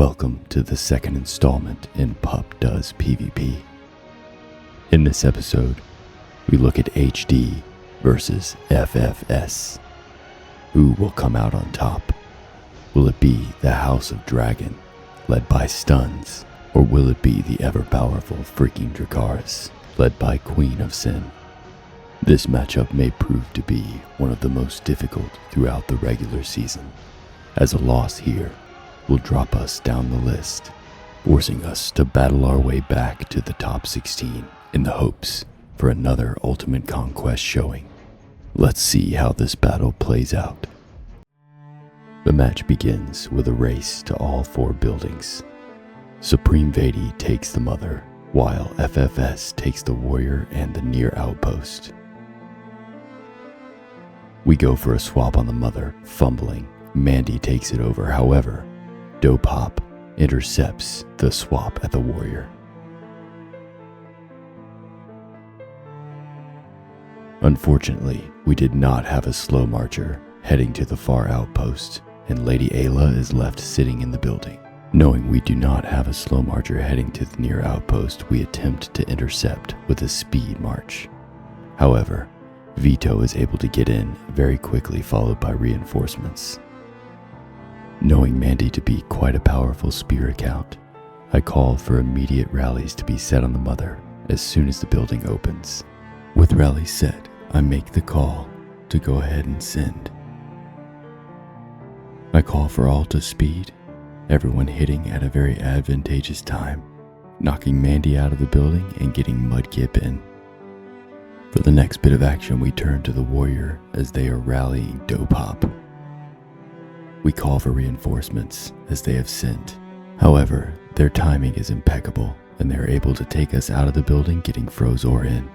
Welcome to the second installment in Pup Does PvP. In this episode, we look at HD versus FFS. Who will come out on top? Will it be the House of Dragon, led by Stuns, or will it be the ever-powerful freaking Dracarys, led by Queen of Sin? This matchup may prove to be one of the most difficult throughout the regular season, as a loss here will drop us down the list, forcing us to battle our way back to the top 16 in the hopes for another Ultimate Conquest showing. Let's see how this battle plays out. The match begins with a race to all 4 buildings. Supreme Vady takes the Mother, while FFS takes the Warrior and the near outpost. We go for a swap on the Mother, fumbling. Mandy takes it over, however, WiCHronicler intercepts the swap at the Warrior. Unfortunately, we did not have a slow marcher heading to the far outpost, and Lady Ayla is left sitting in the building. Knowing we do not have a slow marcher heading to the near outpost, we attempt to intercept with a speed march. However, Vito is able to get in very quickly, followed by reinforcements. Knowing Mandy to be quite a powerful spear account, I call for immediate rallies to be set on the Mother as soon as the building opens. With rallies set, I make the call to go ahead and send. I call for all to speed, everyone hitting at a very advantageous time, knocking Mandy out of the building and getting Mudkip in. For the next bit of action, we turn to the Warrior as they are rallying WiCHronicler. We call for reinforcements as they have sent. However, their timing is impeccable and they are able to take us out of the building, getting Frozor in.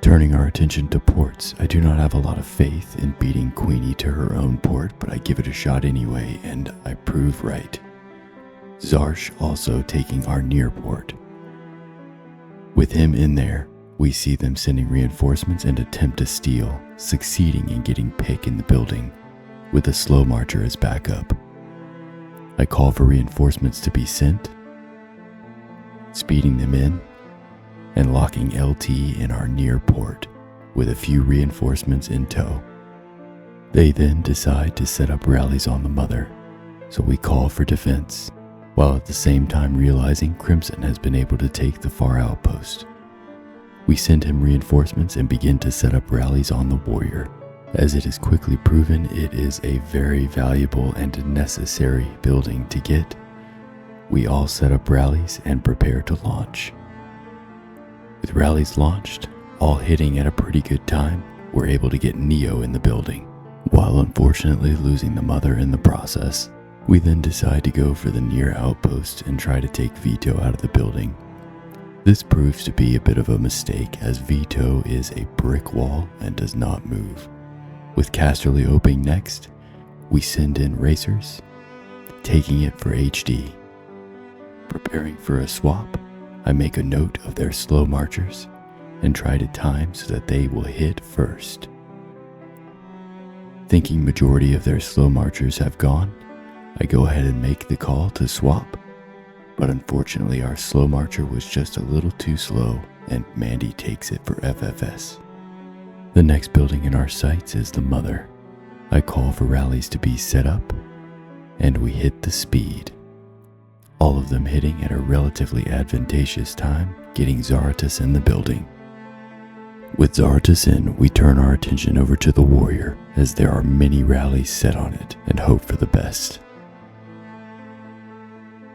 Turning our attention to ports, I do not have a lot of faith in beating Queenie to her own port, but I give it a shot anyway and I prove right. Zarsh also taking our near port. With him in there, we see them sending reinforcements and attempt to steal, succeeding in getting Pick in the building, with a slow marcher as backup. I call for reinforcements to be sent, speeding them in, and locking LT in our near port with a few reinforcements in tow. They then decide to set up rallies on the Mother, so we call for defense, while at the same time realizing Crimson has been able to take the far outpost. We send him reinforcements and begin to set up rallies on the Warrior. As it is quickly proven, it is a very valuable and necessary building to get. We all set up rallies and prepare to launch. With rallies launched, all hitting at a pretty good time, we're able to get Neo in the building, while unfortunately losing the Mother in the process. We then decide to go for the near outpost and try to take Vito out of the building. This proves to be a bit of a mistake, as Vito is a brick wall and does not move. With Casterly opening next, we send in Racers, taking it for HD. Preparing for a swap, I make a note of their slow marchers and try to time so that they will hit first. Thinking majority of their slow marchers have gone, I go ahead and make the call to swap, but unfortunately our slow marcher was just a little too slow and Mandy takes it for FFS. The next building in our sights is the Mother. I call for rallies to be set up, and we hit the speed. All of them hitting at a relatively advantageous time, getting Zaratus in the building. With Zaratus in, we turn our attention over to the Warrior, as there are many rallies set on it, and hope for the best.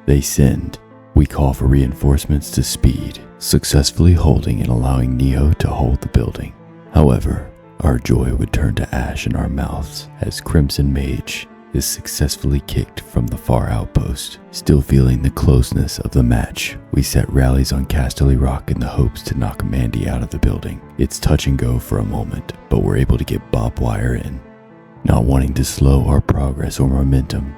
They send. We call for reinforcements to speed, successfully holding and allowing Neo to hold the building. However, our joy would turn to ash in our mouths as Crimson Mage is successfully kicked from the far outpost. Still feeling the closeness of the match, we set rallies on Casterly Rock in the hopes to knock Mandy out of the building. It's touch and go for a moment, but we're able to get Bob Wire in. Not wanting to slow our progress or momentum,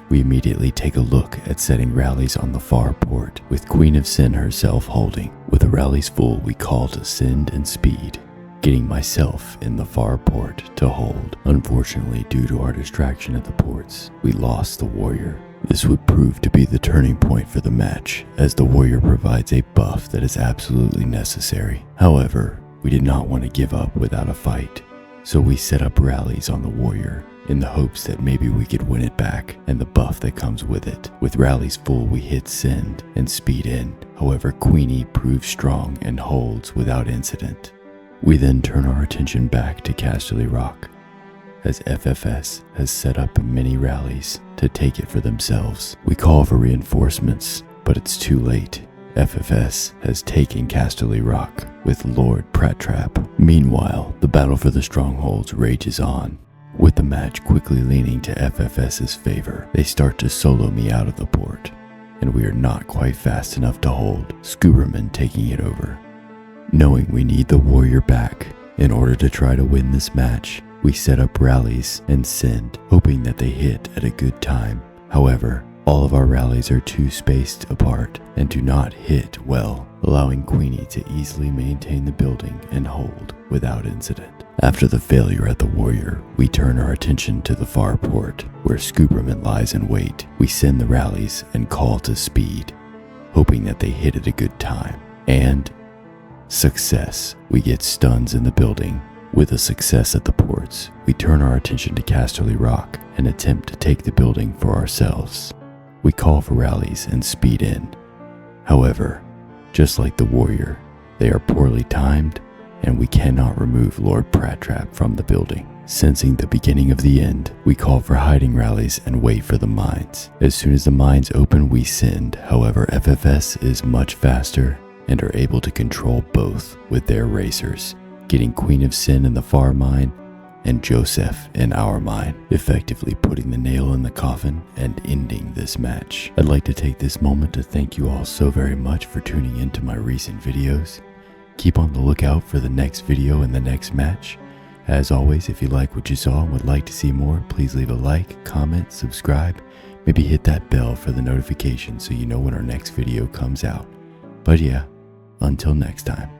we immediately take a look at setting rallies on the far port, with Queen of Sin herself holding. With the rallies full, we call to send and speed, getting myself in the far port to hold. Unfortunately, due to our distraction at the ports, we lost the Warrior This would prove to be the turning point for the match, as the warrior provides a buff that is absolutely necessary. However, we did not want to give up without a fight, so we set up rallies on the warrior in the hopes that maybe we could win it back and the buff that comes with it. With rallies full, we hit send and speed in. However, Queenie proves strong and holds without incident. We then turn our attention back to Casterly Rock, as FFS has set up many rallies to take it for themselves. We call for reinforcements, but it's too late. FFS has taken Casterly Rock with Lord Prattrap. Meanwhile, the battle for the strongholds rages on, with the match quickly leaning to FFS's favor. They start to solo me out of the port, and we are not quite fast enough to hold, Scooberman taking it over. Knowing we need the warrior back in order to try to win this match, we set up rallies and send, hoping that they hit at a good time. However, all of our rallies are too spaced apart and do not hit well, allowing Queenie to easily maintain the building and hold without incident. After the failure at the warrior, we turn our attention to the far port, where Scooberman lies in wait. We send the rallies and call to speed, hoping that they hit at a good time. And success. We get stuns in the building. With a success at the ports, we turn our attention to Casterly Rock and attempt to take the building for ourselves. We call for rallies and speed in. However, just like the warrior, they are poorly timed, and we cannot remove Lord Prattrap from the building. Sensing the beginning of the end, we call for hiding rallies and wait for the mines. As soon as the mines open, we send. However, FFS is much faster and are able to control both with their racers, getting Queen of Sin in the far mine and Joseph in our mine, effectively putting the nail in the coffin and ending this match. I'd like to take this moment to thank you all so very much for tuning into my recent videos. Keep on the lookout for the next video and the next match. As always, if you like what you saw and would like to see more, please leave a like, comment, subscribe, maybe hit that bell for the notification so you know when our next video comes out. But yeah, until next time.